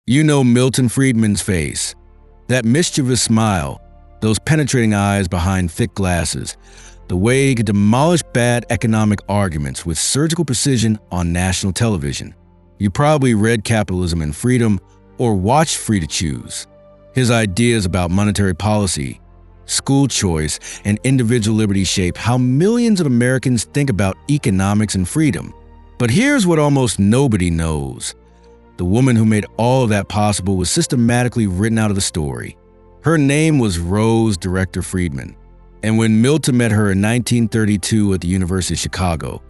You know Milton Friedman's face, that mischievous smile, those penetrating eyes behind thick glasses, the way he could demolish bad economic arguments with surgical precision on national television. You probably read Capitalism and Freedom or watched Free to Choose. His ideas about monetary policy, school choice, and individual liberty shape how millions of Americans think about economics and freedom. But here's what almost nobody knows. The woman who made all of that possible was systematically written out of the story. Her name was Rose Director Friedman. And when Milton met her in 1932 at the University of Chicago,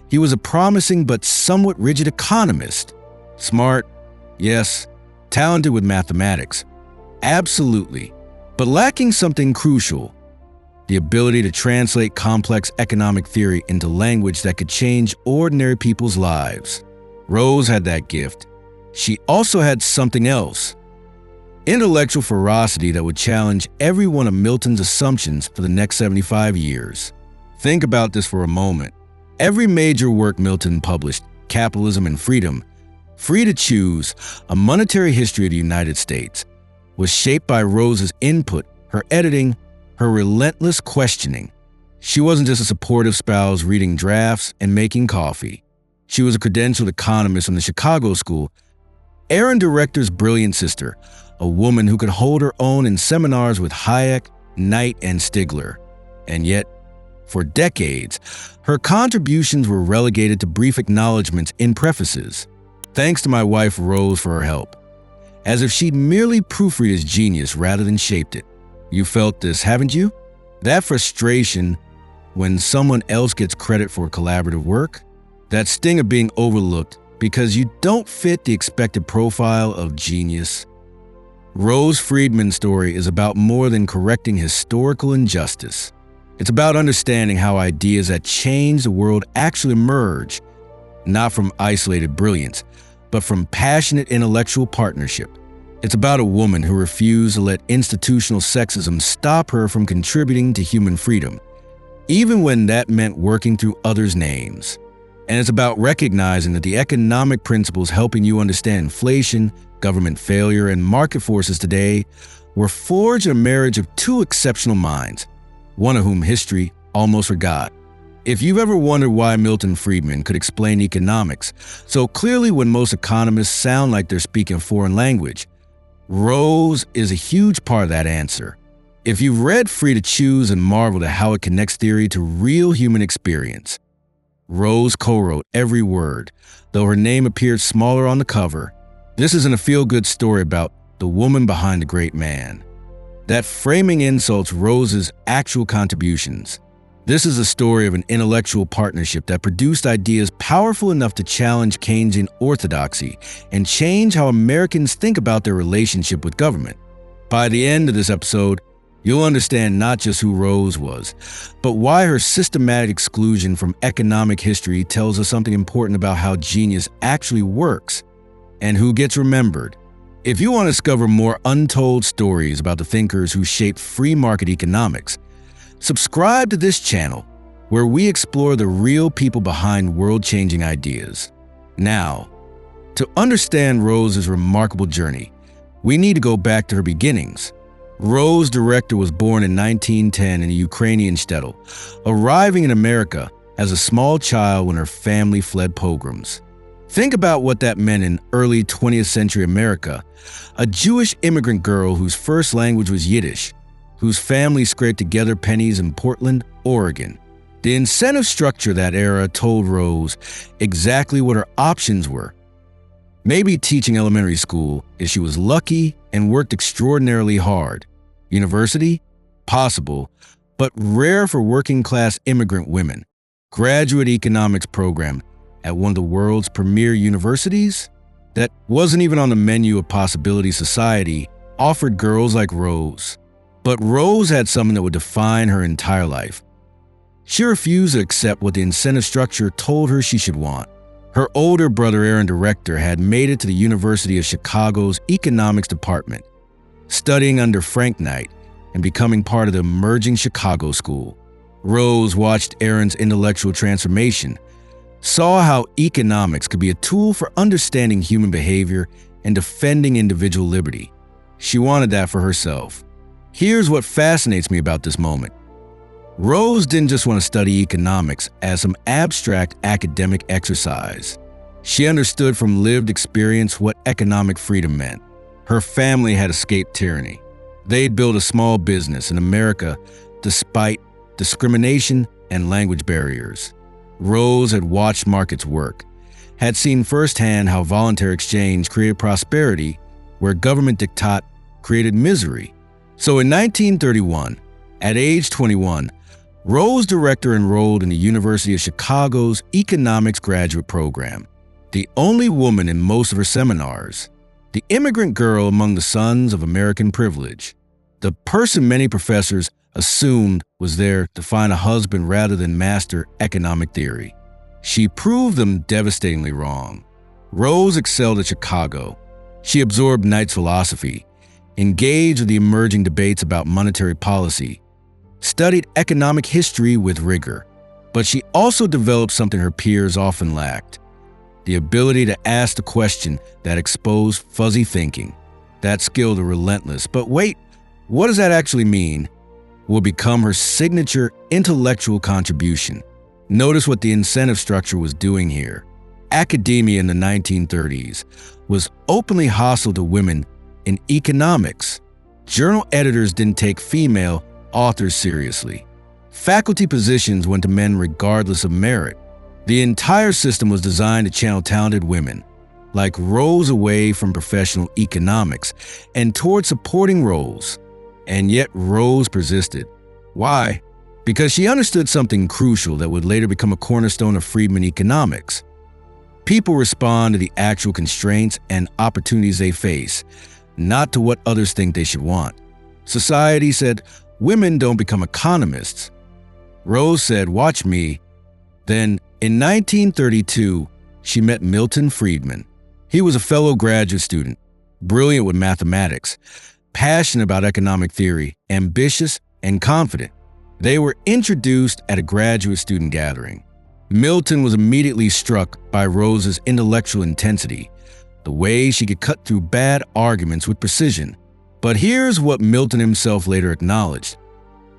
he was a promising but somewhat rigid economist. Smart, yes. Talented with mathematics, absolutely. But lacking something crucial: the ability to translate complex economic theory into language that could change ordinary people's lives. Rose had that gift. She also had something else: intellectual ferocity that would challenge every one of Milton's assumptions for the next 75 years. Think about this for a moment. Every major work Milton published, Capitalism and Freedom, Free to Choose, A Monetary History of the United States, was shaped by Rose's input, her editing, her relentless questioning. She wasn't just a supportive spouse reading drafts and making coffee. She was a credentialed economist from the Chicago School, Aaron Director's brilliant sister, a woman who could hold her own in seminars with Hayek, Knight, and Stigler. And yet, for decades, her contributions were relegated to brief acknowledgments in prefaces. Thanks to my wife Rose for her help. As if she'd merely proofread his genius rather than shaped it. You felt this, haven't you? That frustration when someone else gets credit for collaborative work? That sting of being overlooked because you don't fit the expected profile of genius? Rose Friedman's story is about more than correcting historical injustice. It's about understanding how ideas that change the world actually emerge, not from isolated brilliance, but from passionate intellectual partnership. It's about a woman who refused to let institutional sexism stop her from contributing to human freedom, even when that meant working through others' names. And it's about recognizing that the economic principles helping you understand inflation, government failure, and market forces today were forged in a marriage of two exceptional minds, one of whom history almost forgot. If you've ever wondered why Milton Friedman could explain economics so clearly when most economists sound like they're speaking a foreign language, Rose is a huge part of that answer. If you've read Free to Choose and marveled at how it connects theory to real human experience, Rose co-wrote every word, though her name appeared smaller on the cover. This isn't a feel-good story about the woman behind the great man. That framing insults Rose's actual contributions. This is a story of an intellectual partnership that produced ideas powerful enough to challenge Keynesian orthodoxy and change how Americans think about their relationship with government. By the end of this episode, you'll understand not just who Rose was, but why her systematic exclusion from economic history tells us something important about how genius actually works and who gets remembered. If you want to discover more untold stories about the thinkers who shaped free market economics, subscribe to this channel where we explore the real people behind world-changing ideas. Now, to understand Rose's remarkable journey, we need to go back to her beginnings. Rose Director was born in 1910 in a Ukrainian shtetl, arriving in America as a small child when her family fled pogroms. Think about what that meant in early 20th century America, a Jewish immigrant girl whose first language was Yiddish, whose family scraped together pennies in Portland, Oregon. The incentive structure of that era told Rose exactly what her options were. Maybe teaching elementary school if she was lucky and worked extraordinarily hard. University? Possible, but rare for working-class immigrant women. Graduate economics program at one of the world's premier universities? That wasn't even on the menu of Possibility Society offered girls like Rose. But Rose had something that would define her entire life. She refused to accept what the incentive structure told her she should want. Her older brother Aaron Director had made it to the University of Chicago's economics department, studying under Frank Knight and becoming part of the emerging Chicago School. Rose watched Aaron's intellectual transformation, saw how economics could be a tool for understanding human behavior and defending individual liberty. She wanted that for herself. Here's what fascinates me about this moment. Rose didn't just want to study economics as some abstract academic exercise. She understood from lived experience what economic freedom meant. Her family had escaped tyranny. They'd built a small business in America despite discrimination and language barriers. Rose had watched markets work, had seen firsthand how voluntary exchange created prosperity where government diktat created misery. So in 1931, at age 21, Rose Director enrolled in the University of Chicago's economics graduate program, the only woman in most of her seminars, the immigrant girl among the sons of American privilege, the person many professors assumed was there to find a husband rather than master economic theory. She proved them devastatingly wrong. Rose excelled at Chicago. She absorbed Knight's philosophy, engaged with the emerging debates about monetary policy, studied economic history with rigor. But she also developed something her peers often lacked: the ability to ask the question that exposed fuzzy thinking. That skill, the relentless, but wait, what does that actually mean, will become her signature intellectual contribution. Notice what the incentive structure was doing here. Academia in the 1930s was openly hostile to women in economics. Journal editors didn't take female authors seriously. Faculty positions went to men regardless of merit. The entire system was designed to channel talented women, like Rose, away from professional economics and toward supporting roles. And yet Rose persisted. Why? Because she understood something crucial that would later become a cornerstone of Friedman economics. People respond to the actual constraints and opportunities they face, not to what others think they should want. Society said, women don't become economists. Rose said, watch me. Then, in 1932, she met Milton Friedman. He was a fellow graduate student, brilliant with mathematics, passionate about economic theory, ambitious and confident. They were introduced at a graduate student gathering. Milton was immediately struck by Rose's intellectual intensity, the way she could cut through bad arguments with precision. But here's what Milton himself later acknowledged.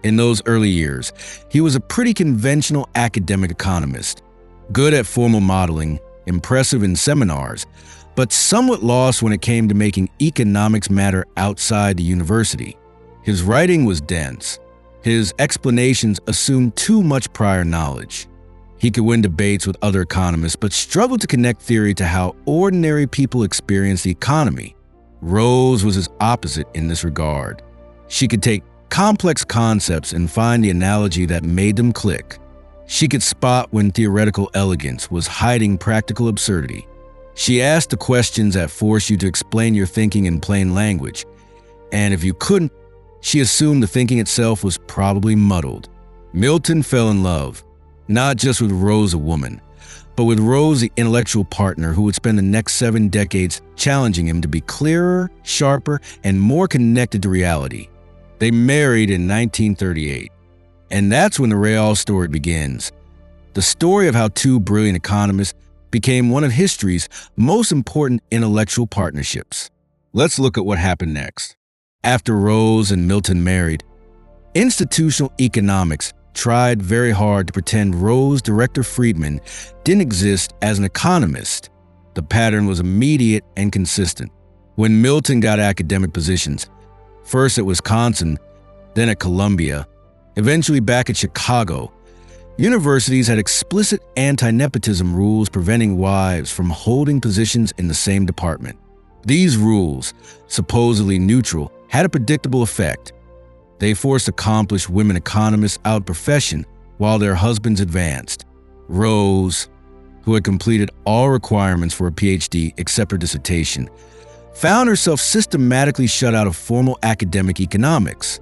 In those early years, he was a pretty conventional academic economist, good at formal modeling, impressive in seminars, but somewhat lost when it came to making economics matter outside the university. His writing was dense. His explanations assumed too much prior knowledge. He could win debates with other economists, but struggled to connect theory to how ordinary people experience the economy. Rose was his opposite in this regard. She could take complex concepts and find the analogy that made them click. She could spot when theoretical elegance was hiding practical absurdity. She asked the questions that force you to explain your thinking in plain language. And if you couldn't, she assumed the thinking itself was probably muddled. Milton fell in love, not just with Rose, a woman, but with Rose, the intellectual partner who would spend the next 7 decades challenging him to be clearer, sharper, and more connected to reality. They married in 1938, and that's when the real story begins. The story of how two brilliant economists became one of history's most important intellectual partnerships. Let's look at what happened next. After Rose and Milton married, institutional economics tried very hard to pretend Rose Director Friedman didn't exist as an economist. The pattern was immediate and consistent. When Milton got academic positions, first at Wisconsin, then at Columbia, eventually back at Chicago, universities had explicit anti-nepotism rules preventing wives from holding positions in the same department. These rules, supposedly neutral, had a predictable effect. They forced accomplished women economists out of profession while their husbands advanced. Rose, who had completed all requirements for a PhD except her dissertation, found herself systematically shut out of formal academic economics.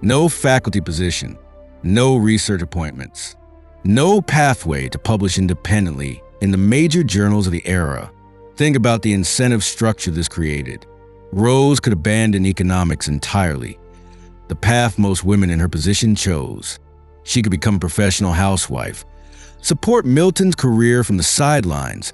No faculty position, no research appointments, no pathway to publish independently in the major journals of the era. Think about the incentive structure this created. Rose could abandon economics entirely, the path most women in her position chose. She could become a professional housewife, support Milton's career from the sidelines,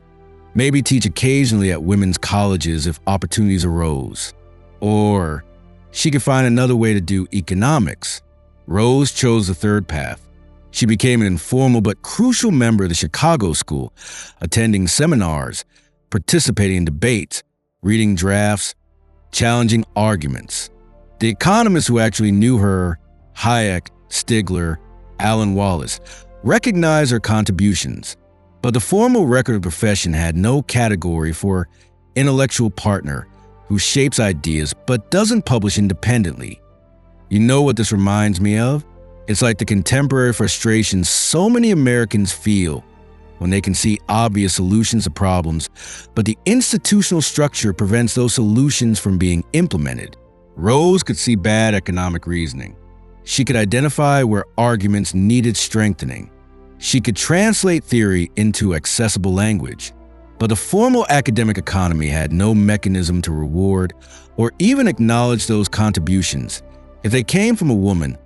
Maybe teach occasionally at women's colleges if opportunities arose. Or she could find another way to do economics. Rose chose the third path. She became an informal but crucial member of the Chicago School, attending seminars, participating in debates, reading drafts, challenging arguments. The economists who actually knew her, Hayek, Stigler, Alan Wallace, recognized her contributions, but the formal record of profession had no category for intellectual partner who shapes ideas but doesn't publish independently. You know what this reminds me of? It's like the contemporary frustration so many Americans feel when they can see obvious solutions to problems, but the institutional structure prevents those solutions from being implemented. Rose could see bad economic reasoning. She could identify where arguments needed strengthening. She could translate theory into accessible language. But the formal academic economy had no mechanism to reward or even acknowledge those contributions if they came from a woman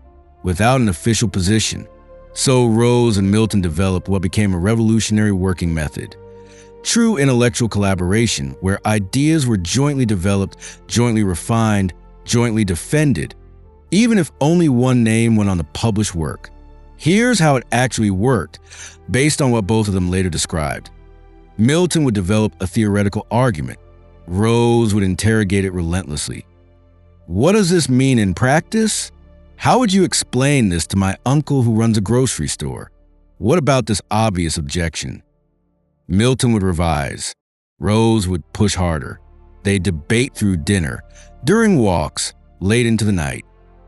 without an official position. So Rose and Milton developed what became a revolutionary working method. True intellectual collaboration, where ideas were jointly developed, jointly refined, jointly defended, even if only one name went on the published work. Here's how it actually worked, based on what both of them later described. Milton would develop a theoretical argument. Rose would interrogate it relentlessly. What does this mean in practice? How would you explain this to my uncle who runs a grocery store? What about this obvious objection? Milton would revise. Rose would push harder. They'd debate through dinner, during walks, late into the night.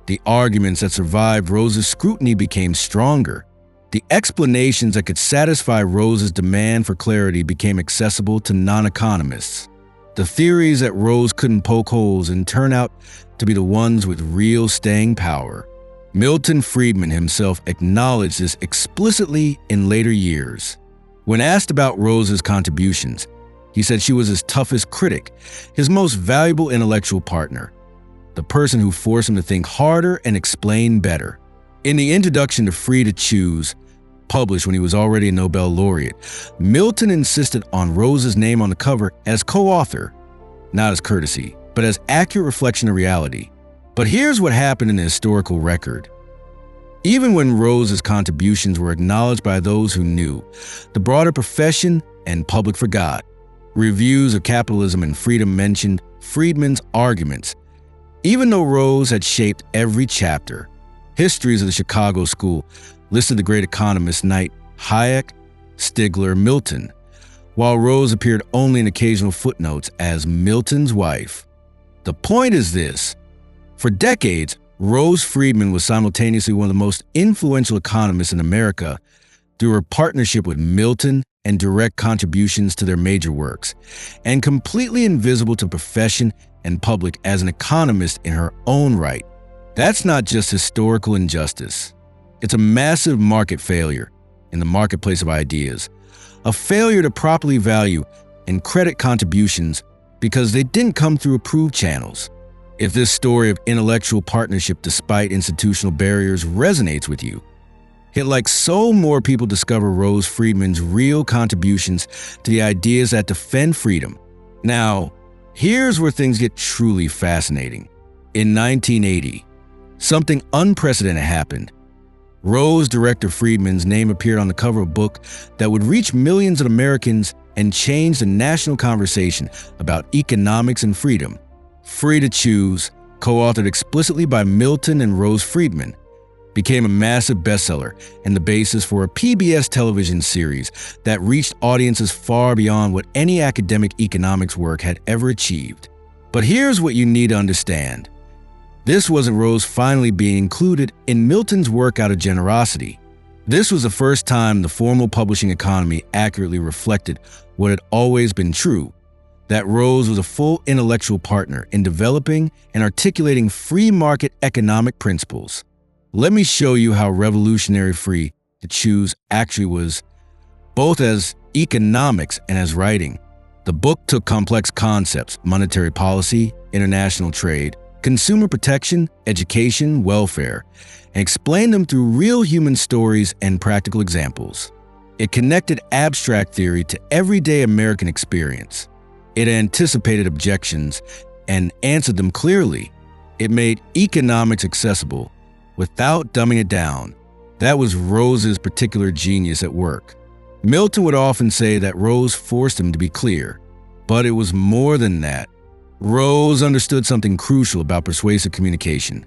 The arguments that survived Rose's scrutiny became stronger. The explanations that could satisfy Rose's demand for clarity became accessible to non-economists. The theories that Rose couldn't poke holes in turned out to be the ones with real staying power. Milton Friedman himself acknowledged this explicitly in later years. When asked about Rose's contributions, he said she was his toughest critic, his most valuable intellectual partner, the person who forced him to think harder and explain better. In the introduction to Free to Choose, published when he was already a Nobel laureate, Milton insisted on Rose's name on the cover as co-author, not as courtesy, but as accurate reflection of reality. But here's what happened in the historical record. Even when Rose's contributions were acknowledged by those who knew, the broader profession and public forgot. Reviews of Capitalism and Freedom mentioned Friedman's arguments, even though Rose had shaped every chapter. Histories of the Chicago School listed the great economists Knight, Hayek, Stigler, Milton, while Rose appeared only in occasional footnotes as Milton's wife. The point is this: for decades, Rose Friedman was simultaneously one of the most influential economists in America through her partnership with Milton and direct contributions to their major works, and completely invisible to profession and public as an economist in her own right. That's not just historical injustice. It's a massive market failure in the marketplace of ideas, a failure to properly value and credit contributions because they didn't come through approved channels. If this story of intellectual partnership despite institutional barriers resonates with you, hit like so more people discover Rose Friedman's real contributions to the ideas that defend freedom. Now, here's where things get truly fascinating. In 1980, something unprecedented happened. Rose Director Friedman's name appeared on the cover of a book that would reach millions of Americans and change the national conversation about economics and freedom. Free to Choose, co-authored explicitly by Milton and Rose Friedman, became a massive bestseller and the basis for a PBS television series that reached audiences far beyond what any academic economics work had ever achieved. But here's what you need to understand. This wasn't Rose finally being included in Milton's work out of generosity. This was the first time the formal publishing economy accurately reflected what had always been true, that Rose was a full intellectual partner in developing and articulating free market economic principles. Let me show you how revolutionary Free to Choose actually was, both as economics and as writing. The book took complex concepts, monetary policy, international trade, consumer protection, education, welfare, and explained them through real human stories and practical examples. It connected abstract theory to everyday American experience. It anticipated objections and answered them clearly. It made economics accessible without dumbing it down. That was Rose's particular genius at work. Milton would often say that Rose forced him to be clear, but it was more than that. Rose understood something crucial about persuasive communication.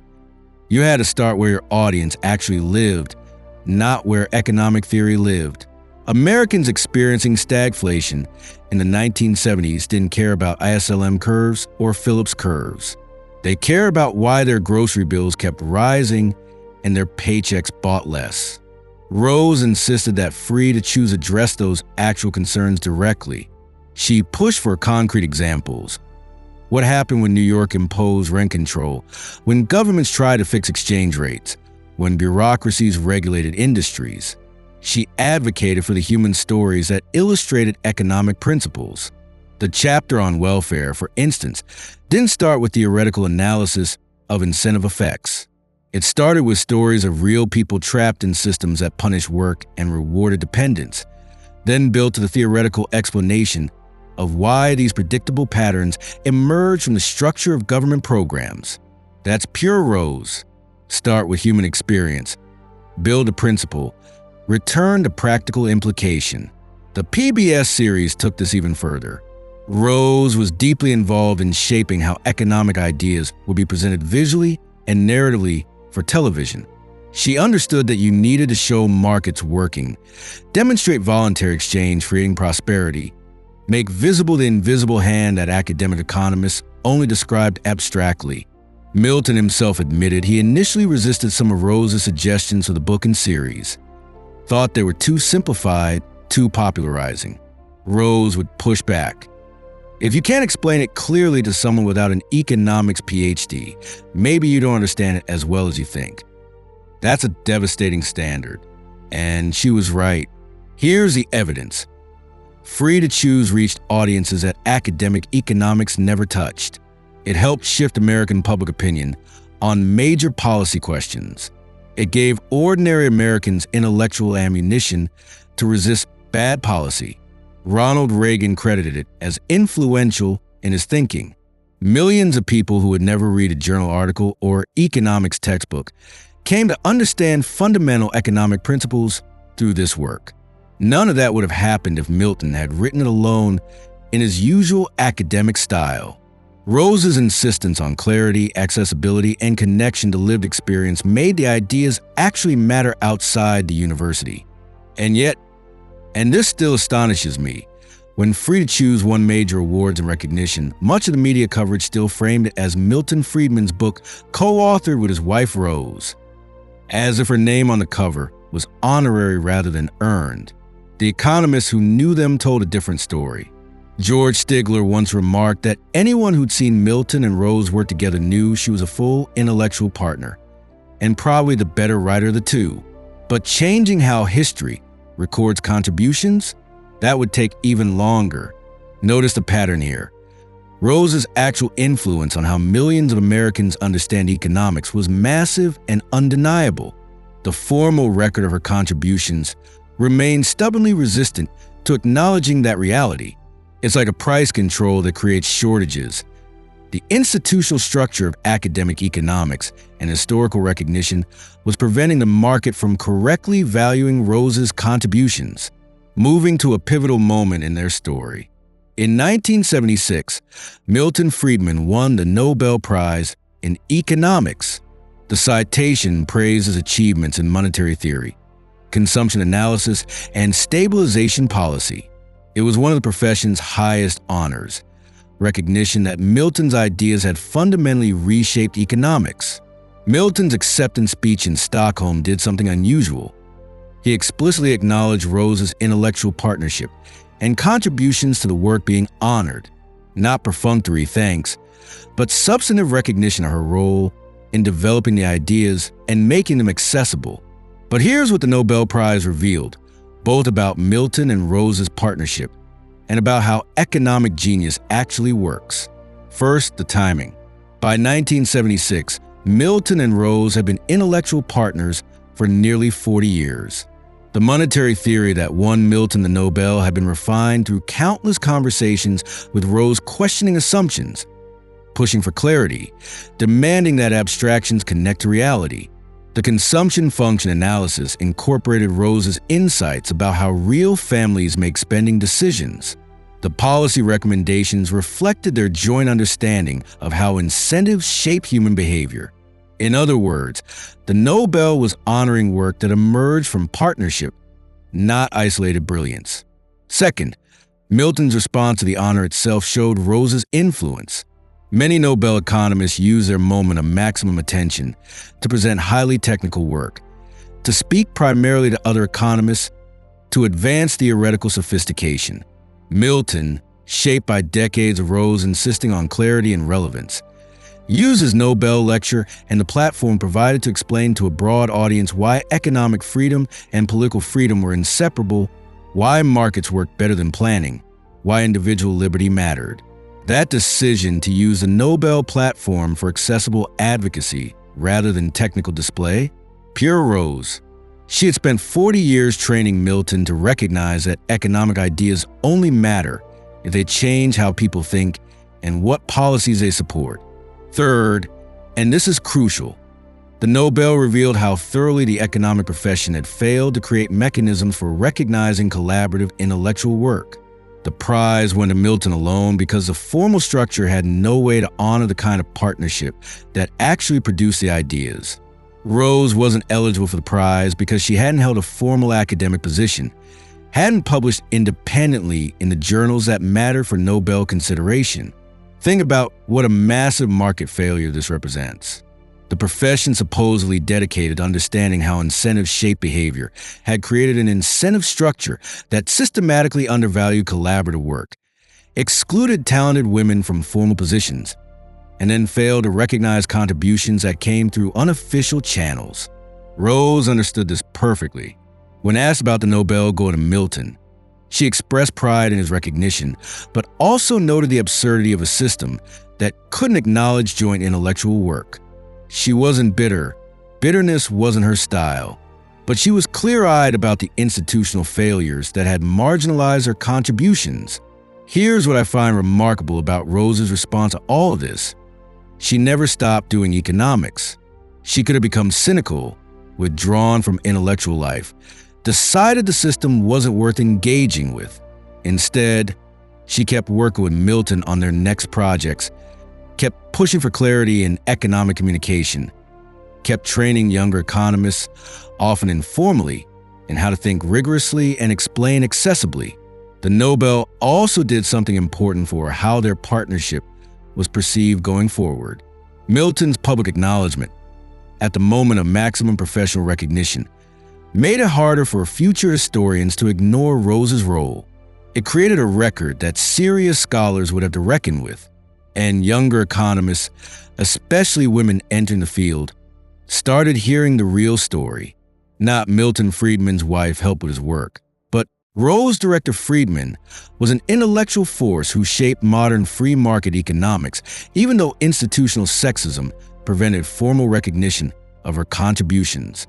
You had to start where your audience actually lived, not where economic theory lived. Americans experiencing stagflation in the 1970s didn't care about ISLM curves or Phillips curves. They cared about why their grocery bills kept rising and their paychecks bought less. Rose insisted that Free to Choose address those actual concerns directly. She pushed for concrete examples. What happened when New York imposed rent control, when governments tried to fix exchange rates, when bureaucracies regulated industries? She advocated for the human stories that illustrated economic principles. The chapter on welfare, for instance, didn't start with theoretical analysis of incentive effects. It started with stories of real people trapped in systems that punished work and rewarded dependence, then built to the theoretical explanation of why these predictable patterns emerge from the structure of government programs. That's pure Rose. Start with human experience, build a principle, return to practical implication. The PBS series took this even further. Rose was deeply involved in shaping how economic ideas would be presented visually and narratively for television. She understood that you needed to show markets working, demonstrate voluntary exchange creating prosperity, make visible the invisible hand that academic economists only described abstractly. Milton himself admitted he initially resisted some of Rose's suggestions for the book and series, thought they were too simplified, too popularizing. Rose would push back. If you can't explain it clearly to someone without an economics PhD, maybe you don't understand it as well as you think. That's a devastating standard. And she was right. Here's the evidence. Free to Choose reached audiences that academic economics never touched. It helped shift American public opinion on major policy questions. It gave ordinary Americans intellectual ammunition to resist bad policy. Ronald Reagan credited it as influential in his thinking. Millions of people who would never read a journal article or economics textbook came to understand fundamental economic principles through this work. None of that would have happened if Milton had written it alone in his usual academic style. Rose's insistence on clarity, accessibility, and connection to lived experience made the ideas actually matter outside the university. And yet, and this still astonishes me, when Free to Choose won major awards and recognition, much of the media coverage still framed it as Milton Friedman's book co-authored with his wife Rose, as if her name on the cover was honorary rather than earned. The economists who knew them told a different story. George Stigler once remarked that anyone who'd seen Milton and Rose work together knew she was a full intellectual partner, and probably the better writer of the two. But changing how history records contributions, that would take even longer. Notice the pattern here. Rose's actual influence on how millions of Americans understand economics was massive and undeniable. The formal record of her contributions remains stubbornly resistant to acknowledging that reality. It's like a price control that creates shortages. The institutional structure of academic economics and historical recognition was preventing the market from correctly valuing Rose's contributions, moving to a pivotal moment in their story. In 1976, Milton Friedman won the Nobel Prize in economics. The citation praised his achievements in monetary theory, consumption analysis, and stabilization policy. It was one of the profession's highest honors, recognition that Milton's ideas had fundamentally reshaped economics. Milton's acceptance speech in Stockholm did something unusual. He explicitly acknowledged Rose's intellectual partnership and contributions to the work being honored, not perfunctory thanks, but substantive recognition of her role in developing the ideas and making them accessible. But here's what the Nobel Prize revealed, both about Milton and Rose's partnership, and about how economic genius actually works. First, the timing. By 1976, Milton and Rose had been intellectual partners for nearly 40 years. The The monetary theory that won Milton the Nobel had been refined through countless conversations with Rose questioning assumptions, pushing for clarity, demanding that abstractions connect to reality. The consumption function analysis incorporated Rose's insights about how real families make spending decisions. The policy recommendations reflected their joint understanding of how incentives shape human behavior. In other words, the Nobel was honoring work that emerged from partnership, not isolated brilliance. Second, Milton's response to the honor itself showed Rose's influence. Many Nobel economists use their moment of maximum attention to present highly technical work, to speak primarily to other economists, to advance theoretical sophistication. Milton, shaped by decades of Rose insisting on clarity and relevance, used his Nobel lecture and the platform provided to explain to a broad audience why economic freedom and political freedom were inseparable, why markets worked better than planning, why individual liberty mattered. That decision to use the Nobel platform for accessible advocacy rather than technical display, pure Rose. She had spent 40 years training Milton to recognize that economic ideas only matter if they change how people think and what policies they support. Third, and this is crucial, the Nobel revealed how thoroughly the economic profession had failed to create mechanisms for recognizing collaborative intellectual work. The prize went to Milton alone because the formal structure had no way to honor the kind of partnership that actually produced the ideas. Rose wasn't eligible for the prize because she hadn't held a formal academic position, hadn't published independently in the journals that matter for Nobel consideration. Think about what a massive market failure this represents. The profession supposedly dedicated to understanding how incentives shape behavior had created an incentive structure that systematically undervalued collaborative work, excluded talented women from formal positions, and then failed to recognize contributions that came through unofficial channels. Rose understood this perfectly. When asked about the Nobel going to Milton, she expressed pride in his recognition, but also noted the absurdity of a system that couldn't acknowledge joint intellectual work. She wasn't bitter. Bitterness wasn't her style. But she was clear-eyed about the institutional failures that had marginalized her contributions. Here's what I find remarkable about Rose's response to all of this. She never stopped doing economics. She could have become cynical, withdrawn from intellectual life, decided the system wasn't worth engaging with. Instead, she kept working with Milton on their next projects, kept pushing for clarity in economic communication, kept training younger economists, often informally, in how to think rigorously and explain accessibly. The Nobel also did something important for how their partnership was perceived going forward. Milton's public acknowledgement, at the moment of maximum professional recognition, made it harder for future historians to ignore Rose's role. It created a record that serious scholars would have to reckon with, and younger economists, especially women entering the field, started hearing the real story. Not Milton Friedman's wife helped with his work, but Rose Director Friedman was an intellectual force who shaped modern free market economics, even though institutional sexism prevented formal recognition of her contributions.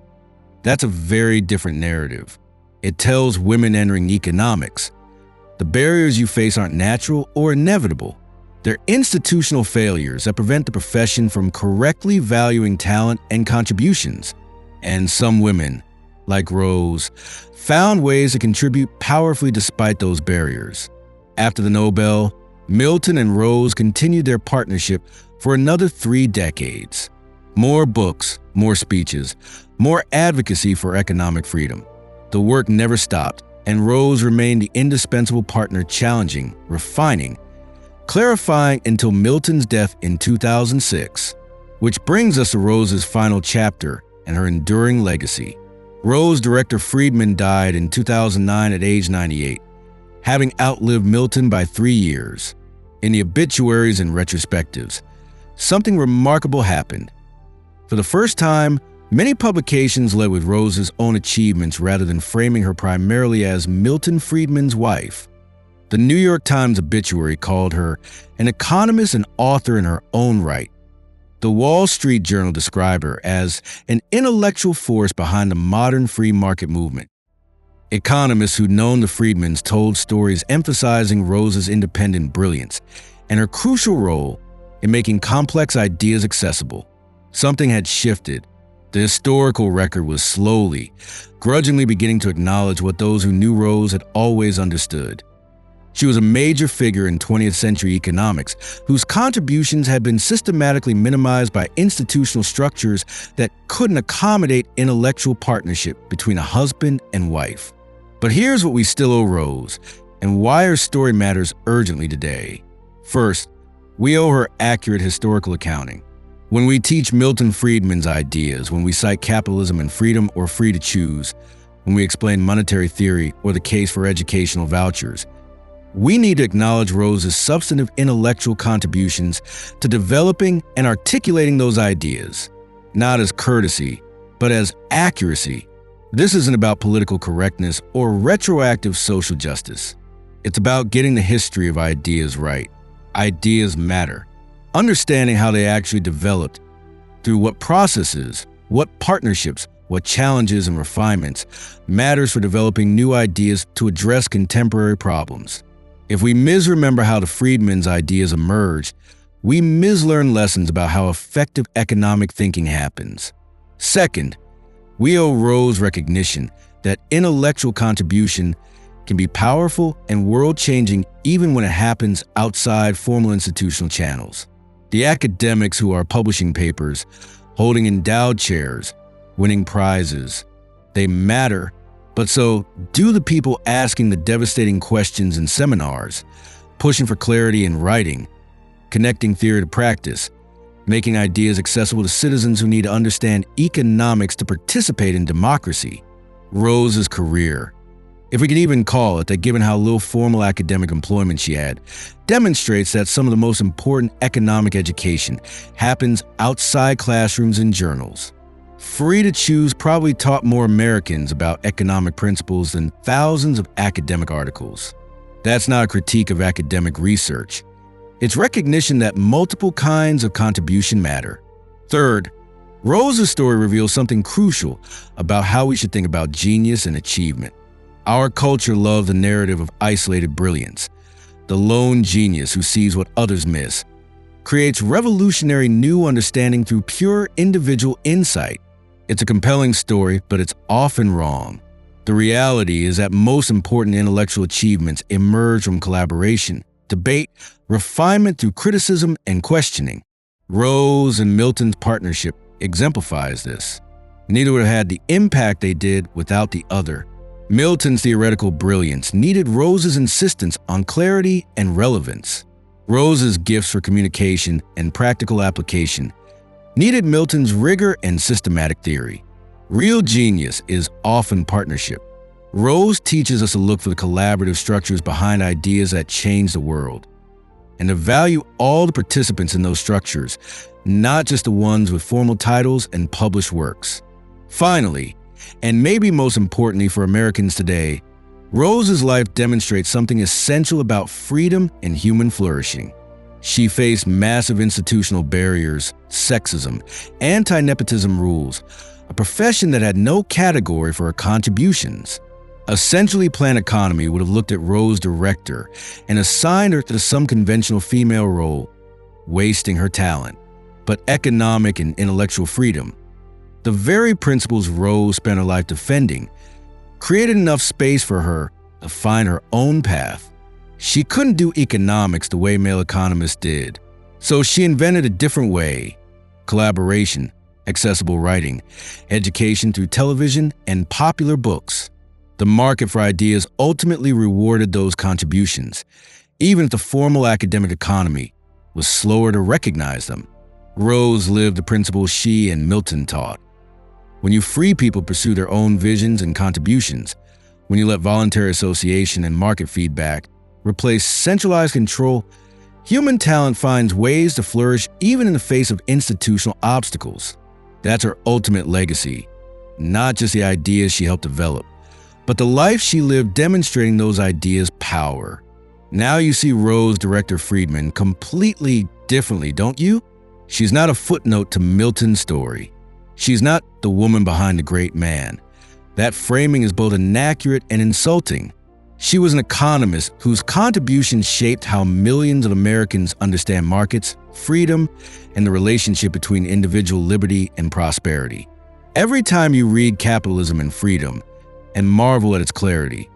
That's a very different narrative. It tells women entering economics, the barriers you face aren't natural or inevitable. They're institutional failures that prevent the profession from correctly valuing talent and contributions. And some women, like Rose, found ways to contribute powerfully despite those barriers. After the Nobel, Milton and Rose continued their partnership for another 3 decades. More books, more speeches, more advocacy for economic freedom. The work never stopped, and Rose remained the indispensable partner challenging, refining, clarifying until Milton's death in 2006. Which brings us to Rose's final chapter and her enduring legacy. Rose Director Friedman died in 2009 at age 98, having outlived Milton by 3 years. In the obituaries and retrospectives, something remarkable happened. For the first time, many publications led with Rose's own achievements rather than framing her primarily as Milton Friedman's wife. The New York Times obituary called her an economist and author in her own right. The Wall Street Journal described her as an intellectual force behind the modern free market movement. Economists who'd known the Friedmans told stories emphasizing Rose's independent brilliance and her crucial role in making complex ideas accessible. Something had shifted. The historical record was slowly, grudgingly beginning to acknowledge what those who knew Rose had always understood. She was a major figure in 20th century economics whose contributions had been systematically minimized by institutional structures that couldn't accommodate intellectual partnership between a husband and wife. But here's what we still owe Rose, and why her story matters urgently today. First, we owe her accurate historical accounting. When we teach Milton Friedman's ideas, when we cite Capitalism and Freedom or Free to Choose, when we explain monetary theory or the case for educational vouchers, we need to acknowledge Rose's substantive intellectual contributions to developing and articulating those ideas, not as courtesy, but as accuracy. This isn't about political correctness or retroactive social justice. It's about getting the history of ideas right. Ideas matter. Understanding how they actually developed, through what processes, what partnerships, what challenges and refinements matters for developing new ideas to address contemporary problems. If we misremember how the Friedmans' ideas emerged, we mislearn lessons about how effective economic thinking happens. Second, we owe Rose recognition that intellectual contribution can be powerful and world-changing even when it happens outside formal institutional channels. The academics who are publishing papers, holding endowed chairs, winning prizes, they matter, but so do the people asking the devastating questions in seminars, pushing for clarity in writing, connecting theory to practice, making ideas accessible to citizens who need to understand economics to participate in democracy. Rose's career, if we can even call it that, given how little formal academic employment she had, demonstrates that some of the most important economic education happens outside classrooms and journals. Free to Choose probably taught more Americans about economic principles than thousands of academic articles. That's not a critique of academic research. It's recognition that multiple kinds of contribution matter. Third, Rose's story reveals something crucial about how we should think about genius and achievement. Our culture loves the narrative of isolated brilliance. The lone genius who sees what others miss, creates revolutionary new understanding through pure individual insight. It's a compelling story, but it's often wrong. The reality is that most important intellectual achievements emerge from collaboration, debate, refinement through criticism and questioning. Rose and Milton's partnership exemplifies this. Neither would have had the impact they did without the other. Milton's theoretical brilliance needed Rose's insistence on clarity and relevance. Rose's gifts for communication and practical application needed Milton's rigor and systematic theory. Real genius is often partnership. Rose teaches us to look for the collaborative structures behind ideas that change the world, and to value all the participants in those structures, not just the ones with formal titles and published works. Finally, and maybe most importantly for Americans today, Rose's life demonstrates something essential about freedom and human flourishing. She faced massive institutional barriers, sexism, anti-nepotism rules, a profession that had no category for her contributions. A centrally planned economy would have looked at Rose director and assigned her to some conventional female role, wasting her talent. But economic and intellectual freedom, the very principles Rose spent her life defending, created enough space for her to find her own path. She couldn't do economics the way male economists did, so she invented a different way: collaboration, accessible writing, education through television, and popular books. The market for ideas ultimately rewarded those contributions, even if the formal academic economy was slower to recognize them. Rose lived the principles she and Milton taught. When you free people pursue their own visions and contributions, when you let voluntary association and market feedback replace centralized control, human talent finds ways to flourish even in the face of institutional obstacles. That's her ultimate legacy, not just the ideas she helped develop, but the life she lived demonstrating those ideas' power. Now you see Rose, Director Friedman, completely differently, don't you? She's not a footnote to Milton's story. She's not the woman behind the great man. That framing is both inaccurate and insulting. She was an economist whose contributions shaped how millions of Americans understand markets, freedom, and the relationship between individual liberty and prosperity. Every time you read Capitalism and Freedom and marvel at its clarity,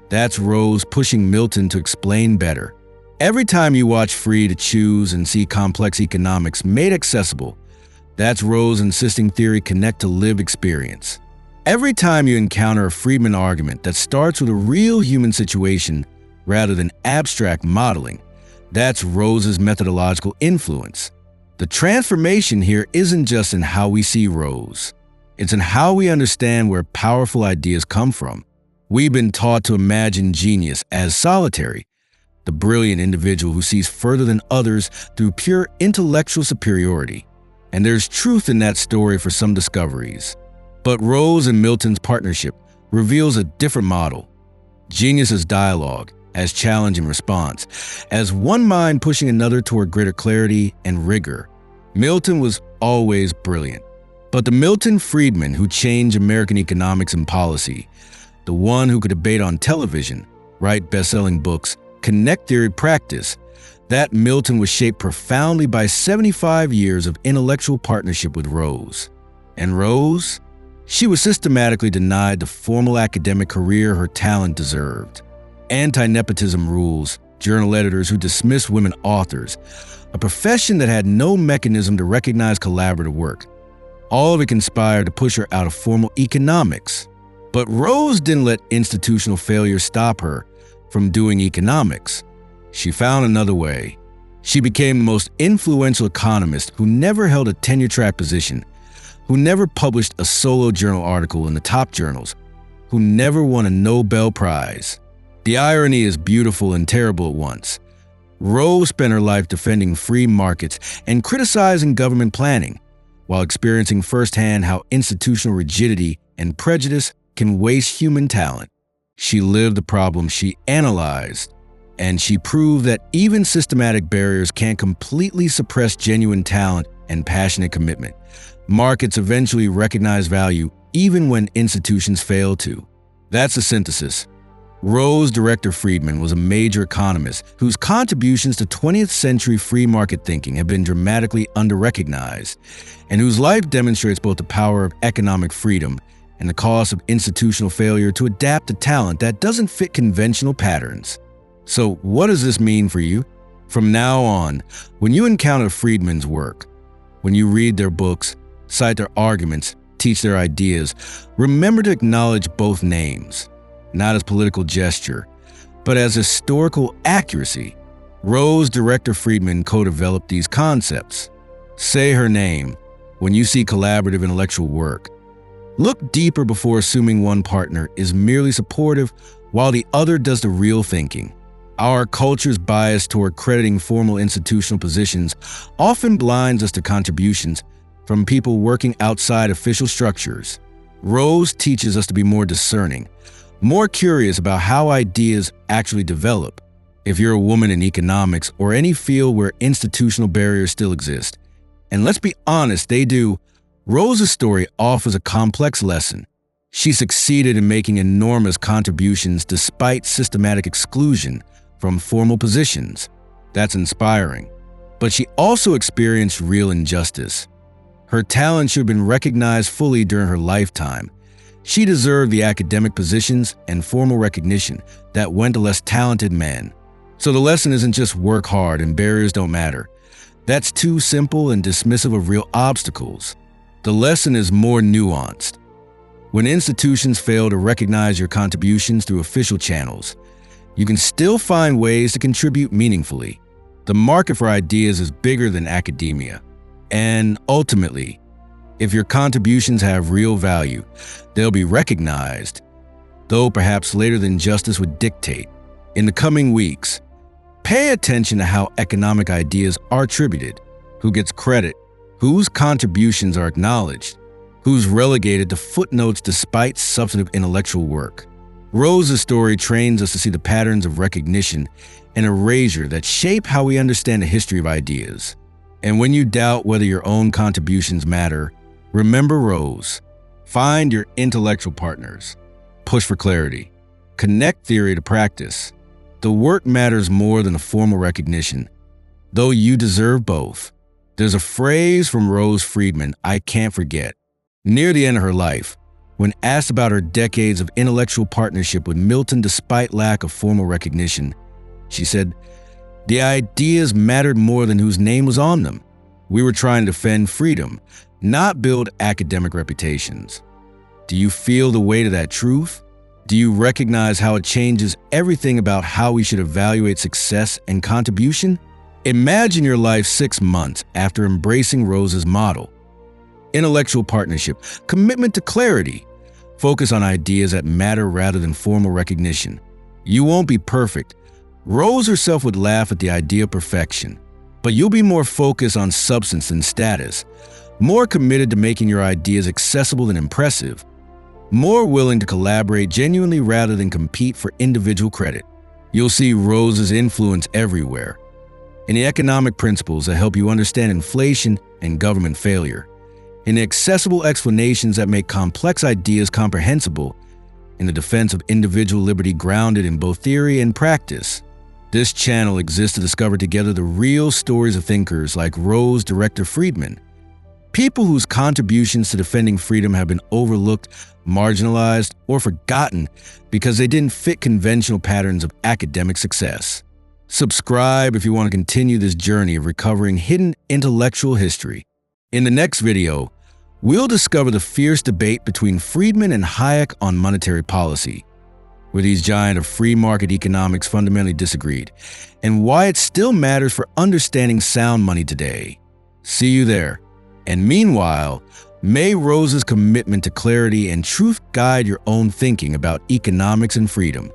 that's Rose pushing Milton to explain better. Every time you watch Free to Choose and see complex economics made accessible, that's Rose insisting theory connect to lived experience. Every time you encounter a Friedman argument that starts with a real human situation rather than abstract modeling, that's Rose's methodological influence. The transformation here isn't just in how we see Rose. It's in how we understand where powerful ideas come from. We've been taught to imagine genius as solitary, the brilliant individual who sees further than others through pure intellectual superiority. And there's truth in that story for some discoveries. But Rose and Milton's partnership reveals a different model. Genius as dialogue, as challenge and response, as one mind pushing another toward greater clarity and rigor. Milton was always brilliant. But the Milton Friedman who changed American economics and policy, the one who could debate on television, write best-selling books, connect theory practice, that Milton was shaped profoundly by 75 years of intellectual partnership with Rose. And Rose? She was systematically denied the formal academic career her talent deserved. Anti-nepotism rules, journal editors who dismissed women authors, a profession that had no mechanism to recognize collaborative work. All of it conspired to push her out of formal economics. But Rose didn't let institutional failure stop her from doing economics. She found another way. She became the most influential economist who never held a tenure-track position, who never published a solo journal article in the top journals, who never won a Nobel Prize. The irony is beautiful and terrible at once. Rose spent her life defending free markets and criticizing government planning, while experiencing firsthand how institutional rigidity and prejudice can waste human talent. She lived the problem she analyzed, and she proved that even systematic barriers can't completely suppress genuine talent and passionate commitment. Markets eventually recognize value even when institutions fail to. That's the synthesis. Rose Director Friedman was a major economist whose contributions to 20th century free market thinking have been dramatically under-recognized, and whose life demonstrates both the power of economic freedom and the cost of institutional failure to adapt to talent that doesn't fit conventional patterns. So what does this mean for you? From now on, when you encounter Friedman's work, when you read their books, cite their arguments, teach their ideas, remember to acknowledge both names, not as political gesture, but as historical accuracy. Rose Director Friedman co-developed these concepts. Say her name when you see collaborative intellectual work. Look deeper before assuming one partner is merely supportive while the other does the real thinking. Our culture's bias toward crediting formal institutional positions often blinds us to contributions from people working outside official structures. Rose teaches us to be more discerning, more curious about how ideas actually develop. If you're a woman in economics or any field where institutional barriers still exist, and let's be honest, they do, Rose's story offers a complex lesson. She succeeded in making enormous contributions despite systematic exclusion from formal positions. That's inspiring. But she also experienced real injustice. Her talent should have been recognized fully during her lifetime. She deserved the academic positions and formal recognition that went to less talented men. So the lesson isn't just work hard and barriers don't matter. That's too simple and dismissive of real obstacles. The lesson is more nuanced. When institutions fail to recognize your contributions through official channels, you can still find ways to contribute meaningfully. The market for ideas is bigger than academia. And ultimately, if your contributions have real value, they'll be recognized, though perhaps later than justice would dictate. In the coming weeks, pay attention to how economic ideas are attributed, who gets credit, whose contributions are acknowledged, who's relegated to footnotes despite substantive intellectual work. Rose's story trains us to see the patterns of recognition and erasure that shape how we understand the history of ideas. And when you doubt whether your own contributions matter, remember Rose. Find your intellectual partners. Push for clarity. Connect theory to practice. The work matters more than the formal recognition, though you deserve both. There's a phrase from Rose Friedman I can't forget. Near the end of her life, when asked about her decades of intellectual partnership with Milton despite lack of formal recognition, she said, "The ideas mattered more than whose name was on them. We were trying to defend freedom, not build academic reputations." Do you feel the weight of that truth? Do you recognize how it changes everything about how we should evaluate success and contribution? Imagine your life 6 months after embracing Rose's model. Intellectual partnership, commitment to clarity, focus on ideas that matter rather than formal recognition. You won't be perfect. Rose herself would laugh at the idea of perfection, but you'll be more focused on substance than status, more committed to making your ideas accessible and impressive, more willing to collaborate genuinely rather than compete for individual credit. You'll see Rose's influence everywhere. In the economic principles that help you understand inflation and government failure, in the accessible explanations that make complex ideas comprehensible, in the defense of individual liberty grounded in both theory and practice. This channel exists to discover together the real stories of thinkers like Rose, Director Friedman, people whose contributions to defending freedom have been overlooked, marginalized, or forgotten because they didn't fit conventional patterns of academic success. Subscribe if you want to continue this journey of recovering hidden intellectual history. In the next video, we'll discover the fierce debate between Friedman and Hayek on monetary policy, where these giants of free market economics fundamentally disagreed, and why it still matters for understanding sound money today. See you there. And meanwhile, may Rose's commitment to clarity and truth guide your own thinking about economics and freedom.